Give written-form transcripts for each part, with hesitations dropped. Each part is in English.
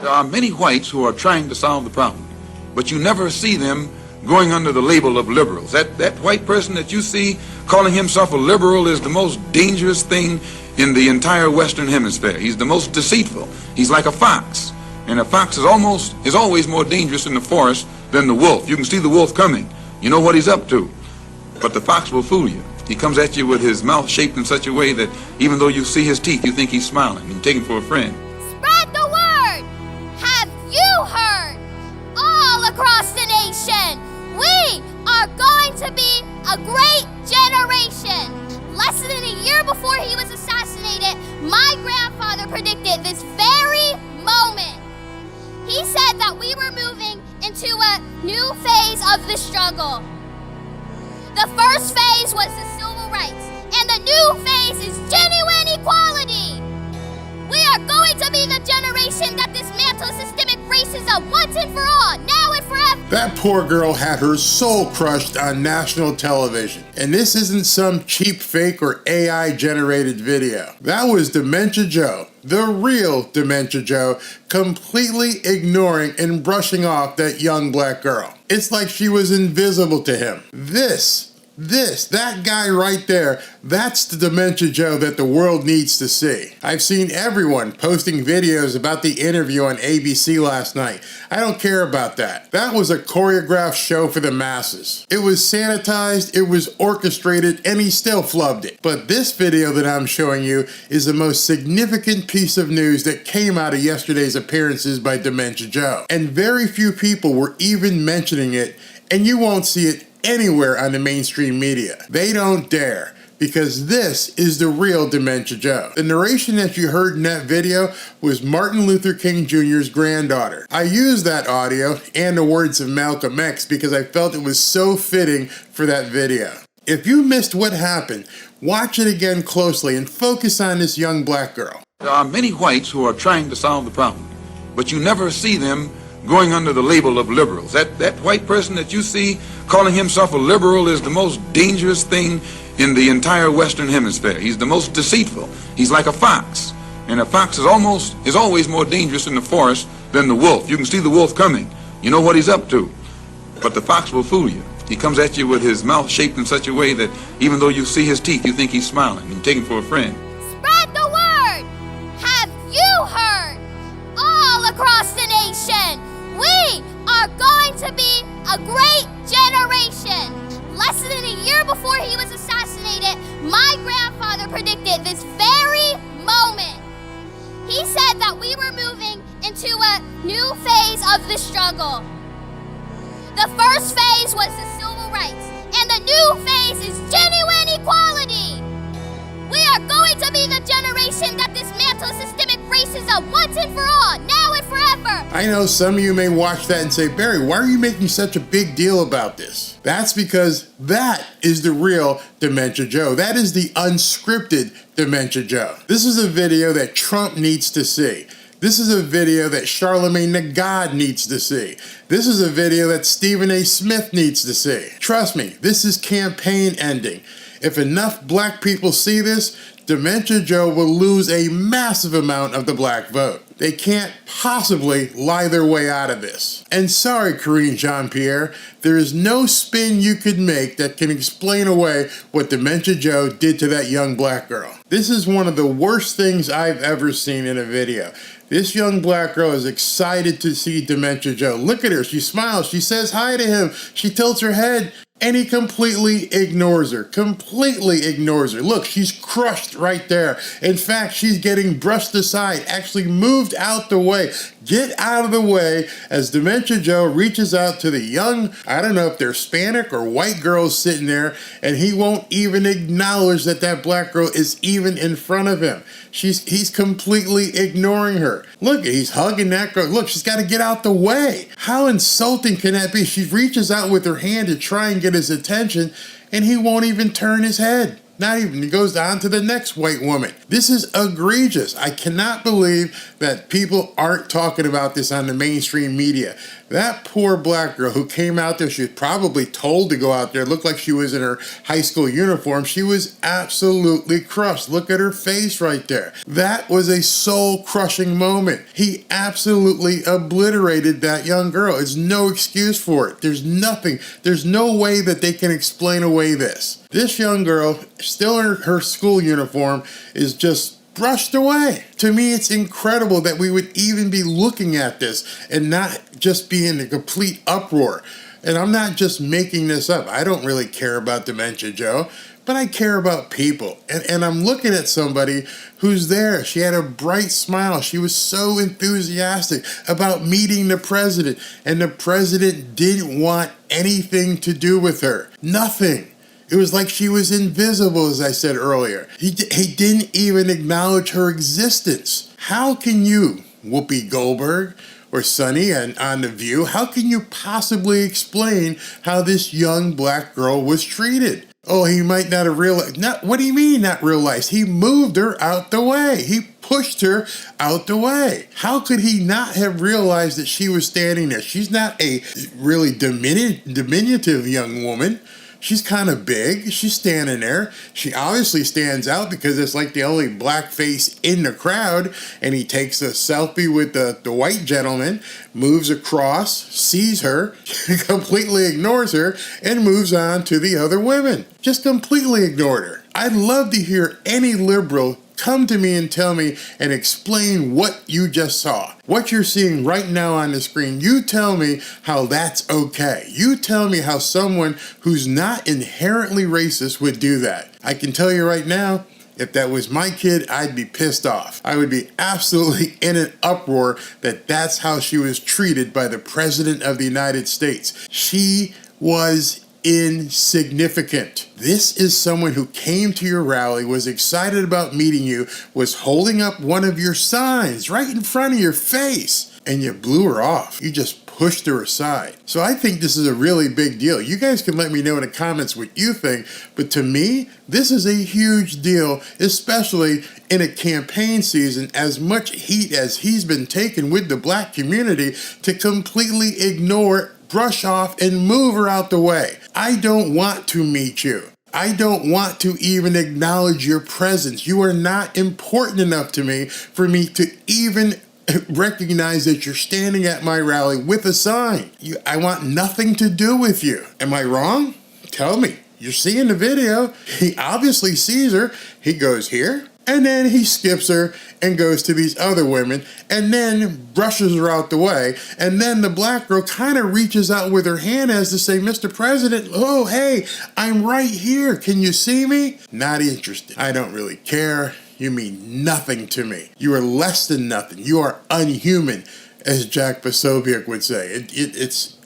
There are many whites who are trying to solve the problem, but you never see them going under the label of liberals. That white person that you see calling himself a liberal is the most dangerous thing in the entire Western Hemisphere. He's the most deceitful. He's like a fox, and a fox is always more dangerous in the forest than the wolf. You can see the wolf coming. You know what he's up to, but the fox will fool you. He comes at you with his mouth shaped in such a way that even though you see his teeth, you think he's smiling. You take him for a friend. Spread the word! Have you heard? All across the nation, we are going to be a great generation. Less than a year before he was assassinated, my grandfather predicted this very moment. He said that we were moving into a new phase of the struggle. The first phase was the civil rights, and the new phase is genuine equality. We are going to be the generation that dismantles systemic racism once and for all, now and forever. That poor girl had her soul crushed on national television. And this isn't some cheap fake or AI generated video. That was Dementia Joe, the real Dementia Joe, completely ignoring and brushing off that young black girl. It's like she was invisible to him. That guy right there, that's the Dementia Joe that the world needs to see. I've seen everyone posting videos about the interview on ABC last night. I don't care about that. That was a choreographed show for the masses. It was sanitized, it was orchestrated, and he still flubbed it. But this video that I'm showing you is the most significant piece of news that came out of yesterday's appearances by Dementia Joe. And very few people were even mentioning it, and you won't see it anywhere on the mainstream media. They don't dare, because this is the real Dementia Joe. The narration that you heard in that video was Martin Luther King Jr.'s granddaughter. I used that audio and the words of Malcolm X because I felt it was so fitting for that video. If you missed what happened, watch it again closely and focus on this young black girl. There are many whites who are trying to solve the problem, but you never see them going under the label of liberals. That white person that you see calling himself a liberal is the most dangerous thing in the entire Western Hemisphere. He's the most deceitful. He's like a fox, and a fox is always more dangerous in the forest than the wolf. You can see the wolf coming. You know what he's up to, but the fox will fool you. He comes at you with his mouth shaped in such a way that even though you see his teeth, you think he's smiling. You take him for a friend. Spread the word! Have you heard? All across the nation, we are going to be a great generation. Less than a year before he was assassinated, my grandfather predicted this very moment. He said that we were moving into a new phase of the struggle. The first phase was the civil rights, and the new phase is genuine equality. We are going to be the generation that dismantles systemic racism once and for all, now and forever. I know some of you may watch that and say, Barry, why are you making such a big deal about this? That's because that is the real Dementia Joe. That is the unscripted Dementia Joe. This is a video that Trump needs to see. This is a video that Charlemagne the God needs to see. This is a video that Stephen A. Smith needs to see. Trust me, this is campaign ending. If enough black people see this, Dementia Joe will lose a massive amount of the black vote. They can't possibly lie their way out of this. And sorry, Karine Jean-Pierre, there is no spin you could make that can explain away what Dementia Joe did to that young black girl. This is one of the worst things I've ever seen in a video. This young black girl is excited to see Dementia Joe. Look at her, she smiles, she says hi to him, she tilts her head, and he completely ignores her. Look, she's crushed right there. In fact, she's getting brushed aside, actually moved out the way. Get out of the way as Dementia Joe reaches out to the young, I don't know if they're Hispanic or white girls sitting there, and he won't even acknowledge that that black girl is even in front of him. He's completely ignoring her. Look, he's hugging that girl. Look, she's got to get out the way. How insulting can that be? She reaches out with her hand to try and get his attention, and he won't even turn his head. Not even, it goes on to the next white woman. This is egregious. I cannot believe that people aren't talking about this on the mainstream media. That poor black girl who came out there, she was probably told to go out there, looked like she was in her high school uniform. She was absolutely crushed. Look at her face right there. That was a soul-crushing moment. He absolutely obliterated that young girl. There's no excuse for it. There's nothing. There's no way that they can explain away this. This young girl, still in her school uniform, is just brushed away. To me, it's incredible that we would even be looking at this and not just be in a complete uproar. And I'm not just making this up. I don't really care about Dementia Joe, but I care about people. And I'm looking at somebody who's there. She had a bright smile. She was so enthusiastic about meeting the president. And the president didn't want anything to do with her. Nothing. It was like she was invisible, as I said earlier. He didn't even acknowledge her existence. How can you, Whoopi Goldberg or Sonny on The View, how can you possibly explain how this young black girl was treated? Oh, he might not have realized. What do you mean not realized? He moved her out the way. He pushed her out the way. How could he not have realized that she was standing there? She's not a really diminutive young woman. She's kind of big. She's standing there. She obviously stands out because it's like the only black face in the crowd. And he takes a selfie with the white gentleman, moves across, sees her, completely ignores her, and moves on to the other women. Just completely ignored her. I'd love to hear any liberal come to me and tell me and explain what you just saw. What you're seeing right now on the screen, you tell me how that's okay. You tell me how someone who's not inherently racist would do that. I can tell you right now, if that was my kid, I'd be pissed off. I would be absolutely in an uproar that that's how she was treated by the President of the United States. She was insignificant. This is someone who came to your rally, was excited about meeting you, was holding up one of your signs right in front of your face, and you blew her off. You just pushed her aside. So I think this is a really big deal. You guys can let me know in the comments what you think, but to me, this is a huge deal, especially in a campaign season, as much heat as he's been taking with the black community to completely ignore, brush off, and move her out the way. I don't want to meet you. I don't want to even acknowledge your presence. You are not important enough to me for me to even recognize that you're standing at my rally with a sign. I want nothing to do with you. Am I wrong? Tell me. You're seeing the video. He obviously sees her. He goes here, and then he skips her and goes to these other women and then brushes her out the way. And then the black girl kind of reaches out with her hand as to say, Mr. President, oh, hey, I'm right here. Can you see me? Not interested. I don't really care. You mean nothing to me. You are less than nothing. You are unhuman, as Jack Posobiec would say. It's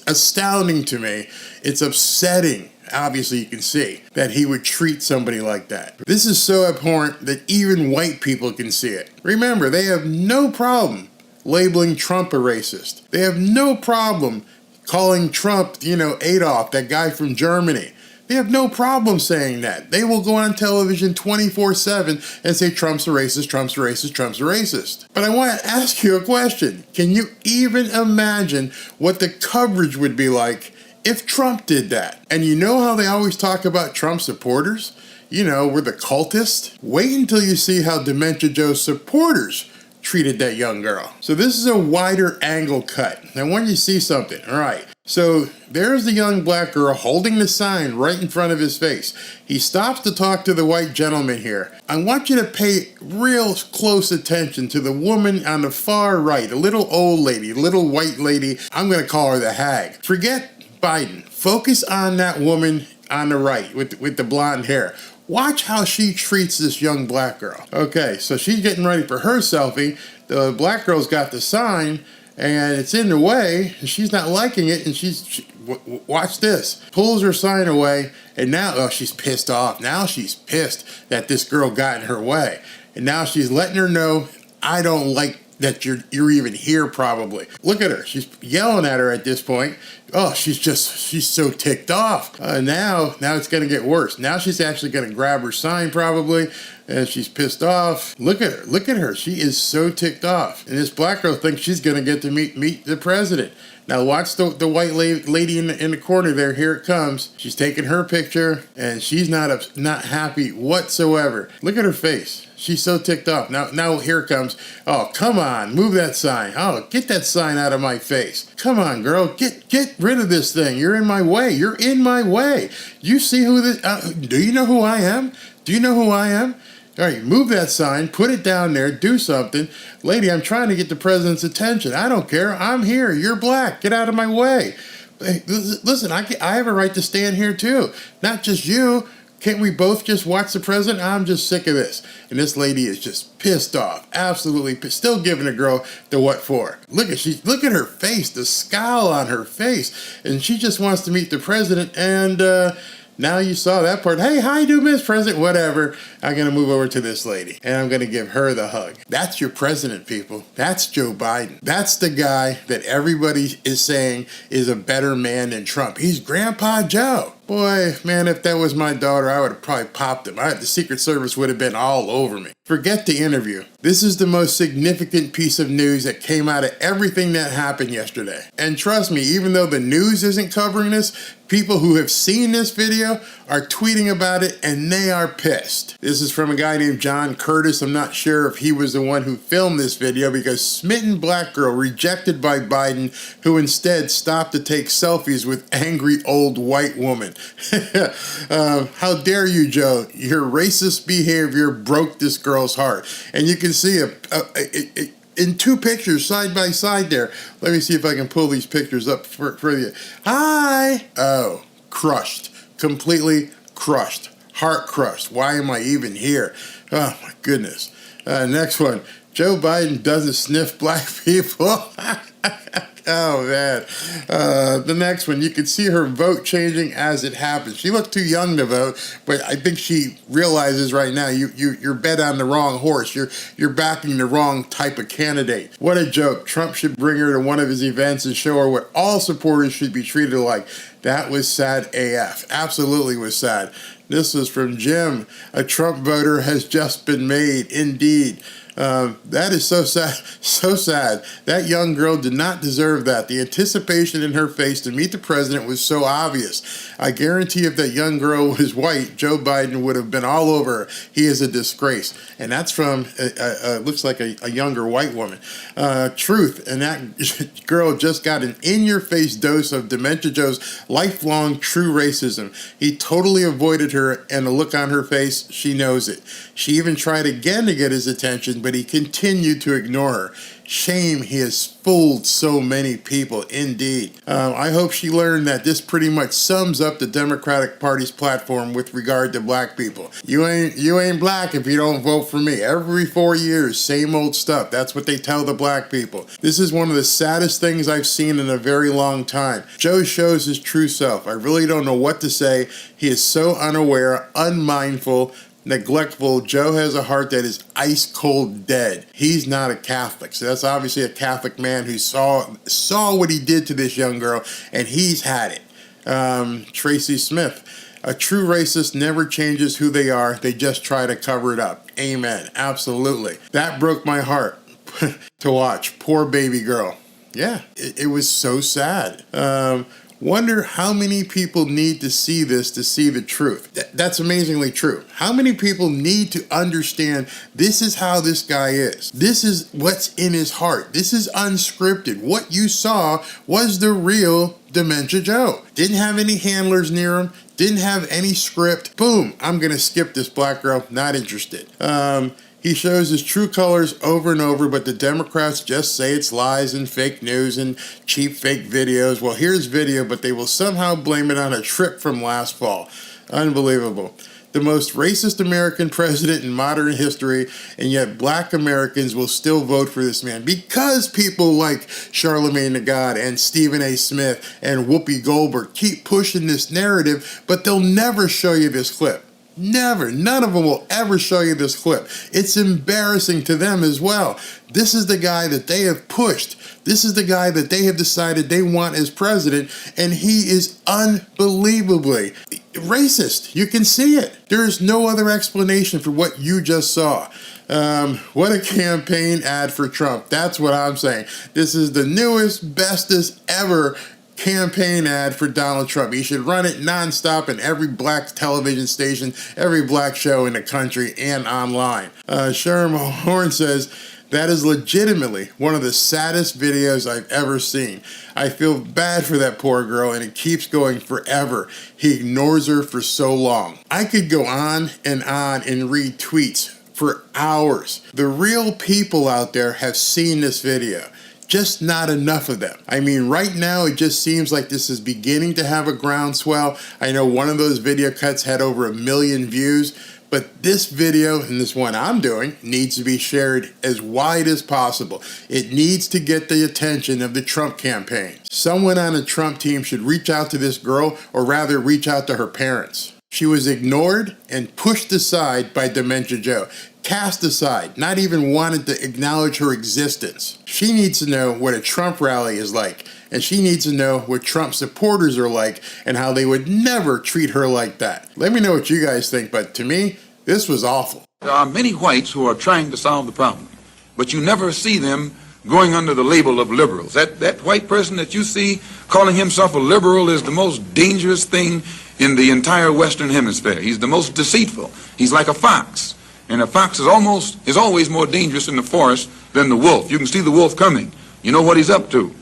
astounding to me. It's upsetting. Obviously, you can see that he would treat somebody like that. This is so abhorrent that even white people can see it. Remember, they have no problem labeling Trump a racist. They have no problem calling Trump, Adolf, that guy from Germany. They have no problem saying that. They will go on television 24/7 and say Trump's a racist, Trump's a racist, Trump's a racist. But I want to ask you a question. Can you even imagine what the coverage would be like if Trump did that? And you know how they always talk about Trump supporters? We're the cultists. Wait until you see how Dementia Joe's supporters treated that young girl. So this is a wider angle cut. I want you to see something. All right. So there's the young black girl holding the sign right in front of his face. He stops to talk to the white gentleman here. I want you to pay real close attention to the woman on the far right, a little old lady, little white lady. I'm going to call her the hag. Forget Biden. Focus on that woman on the right with the blonde hair. Watch how she treats this young black girl. Okay, so she's getting ready for her selfie. The black girl's got the sign, and it's in the way, and she's not liking it, and watch this. Pulls her sign away, and now, she's pissed off. Now she's pissed that this girl got in her way. And now she's letting her know, I don't like that you're even here probably. Look at her. She's yelling at her at this point. Oh, she's so ticked off. Now it's going to get worse. Now she's actually going to grab her sign probably, and she's pissed off. Look at her. Look at her. She is so ticked off. And this black girl thinks she's going to get to meet the president. Now watch the white lady in the corner there. Here it comes. She's taking her picture, and she's not happy whatsoever. Look at her face. She's so ticked off. Now here it comes. Oh, come on. Move that sign. Oh, get that sign out of my face. Come on, girl. Get rid of this thing. You're in my way. You're in my way. You see who this... do you know who I am? Do you know who I am? All right, move that sign, put it down there, do something. Lady, I'm trying to get the president's attention. I don't care. I'm here. You're black. Get out of my way. Hey, listen, I have a right to stand here too. Not just you. Can't we both just watch the president? I'm just sick of this. And this lady is just pissed off. Absolutely pissed. Still giving the girl the what for. Look at her face, the scowl on her face. And she just wants to meet the president. And now you saw that part. Hey, how you do, Miss President? Whatever. I'm going to move over to this lady, and I'm going to give her the hug. That's your president, people. That's Joe Biden. That's the guy that everybody is saying is a better man than Trump. He's Grandpa Joe. Boy, man, if that was my daughter, I would have probably popped him. The Secret Service would have been all over me. Forget the interview. This is the most significant piece of news that came out of everything that happened yesterday. And trust me, even though the news isn't covering this, people who have seen this video are tweeting about it, and they are pissed. This is from a guy named John Curtis. I'm not sure if he was the one who filmed this video, because smitten black girl rejected by Biden, who instead stopped to take selfies with angry old white woman. How dare you, Joe? Your racist behavior broke this girl's heart. And you can see in two pictures side by side there. Let me see if I can pull these pictures up for you. Hi. Oh, crushed. Completely crushed. Heart crushed. Why am I even here? Oh, my goodness. Next one. Joe Biden doesn't sniff black people. Oh, man. The next one, you can see her vote changing as it happens. She looked too young to vote, but I think she realizes right now you're bet on the wrong horse. You're backing the wrong type of candidate. What a joke. Trump should bring her to one of his events and show her what all supporters should be treated like. That was sad AF. Absolutely was sad. This is from Jim. A Trump voter has just been made. Indeed. That is so sad, so sad. That young girl did not deserve that. The anticipation in her face to meet the president was so obvious. I guarantee if that young girl was white, Joe Biden would have been all over her. He is a disgrace. And that's from, looks like a younger white woman. Truth, and that girl just got an in-your-face dose of Dementia Joe's lifelong true racism. He totally avoided her, and the look on her face, she knows it. She even tried again to get his attention, but he continued to ignore her. Shame he has fooled so many people, indeed. I hope she learned that this pretty much sums up the Democratic Party's platform with regard to black people. You ain't black if you don't vote for me. Every 4 years, same old stuff. That's what they tell the black people. This is one of the saddest things I've seen in a very long time. Joe shows his true self. I really don't know what to say. He is so unaware, unmindful, neglectful. Joe has a heart that is ice cold dead. He's not a Catholic, so that's obviously a Catholic man who saw what he did to this young girl, and he's had it. Tracy Smith. A true racist never changes who they are. They just try to cover it up. Amen. Absolutely. That broke my heart to watch. Poor baby girl. Yeah, it was so sad. Wonder how many people need to see this to see the truth. That's amazingly true. How many people need to understand this is how this guy is? This is what's in his heart. This is unscripted. What you saw was the real Dementia Joe. Didn't have any handlers near him. Didn't have any script. Boom, I'm going to skip this black girl. Not interested. He shows his true colors over and over, but the Democrats just say it's lies and fake news and cheap fake videos. Well, here's video, but they will somehow blame it on a trip from last fall. Unbelievable. The most racist American president in modern history, and yet black Americans will still vote for this man because people like Charlemagne the God and Stephen A. Smith and Whoopi Goldberg keep pushing this narrative, but they'll never show you this clip. Never. None of them will ever show you this clip. It's embarrassing to them as well. This is the guy that they have pushed. This is the guy that they have decided they want as president, and he is unbelievably racist. You can see it. There is no other explanation for what you just saw. What a campaign ad for Trump. That's what I'm saying. This is the newest, bestest ever campaign ad for Donald Trump. He should run it nonstop in every black television station, every black show in the country and online. Sherm Horn says, that is legitimately one of the saddest videos I've ever seen. I feel bad for that poor girl, and it keeps going forever. He ignores her for so long. I could go on and read tweets for hours. The real people out there have seen this video. Just not enough of them. I mean, right now it just seems like this is beginning to have a groundswell. I know one of those video cuts had over 1 million views, but this video, and this one I'm doing, needs to be shared as wide as possible. It needs to get the attention of the Trump campaign. Someone on the Trump team should reach out to this girl, or rather reach out to her parents. She was ignored and pushed aside by Dementia Joe. Cast aside, not even wanted to acknowledge her existence. She needs to know what a Trump rally is like, and she needs to know what Trump supporters are like and how they would never treat her like that. Let me know what you guys think, but to me, this was awful. There are many whites who are trying to solve the problem, but you never see them going under the label of liberals. That white person that you see calling himself a liberal is the most dangerous thing in the entire Western Hemisphere. He's the most deceitful. He's like a fox. And a fox is always more dangerous in the forest than the wolf. You can see the wolf coming. You know what he's up to.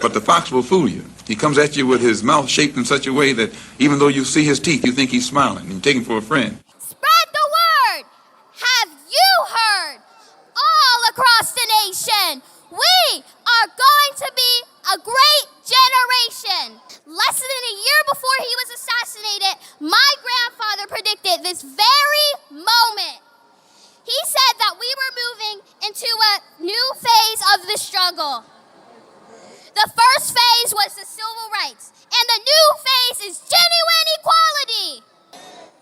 But the fox will fool you. He comes at you with his mouth shaped in such a way that even though you see his teeth, you think he's smiling and you take him for a friend. Spread the word! Have you heard? All across the nation, we are going to be a great generation. Less than a year before he was assassinated, my grandfather predicted this very moment. He said that we were moving into a new phase of the struggle. The first phase was the civil rights, and the new phase is genuine equality.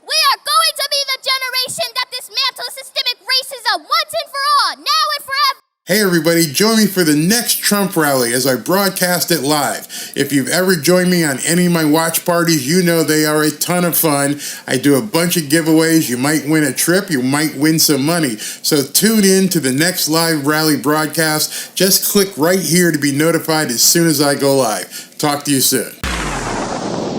We are going to be the generation that dismantles systemic racism once and for all, now and forever. Hey everybody, join me for the next Trump rally as I broadcast it live. If you've ever joined me on any of my watch parties, you know they are a ton of fun. I do a bunch of giveaways. You might win a trip, you might win some money. So tune in to the next live rally broadcast. Just click right here to be notified as soon as I go live. Talk to you soon.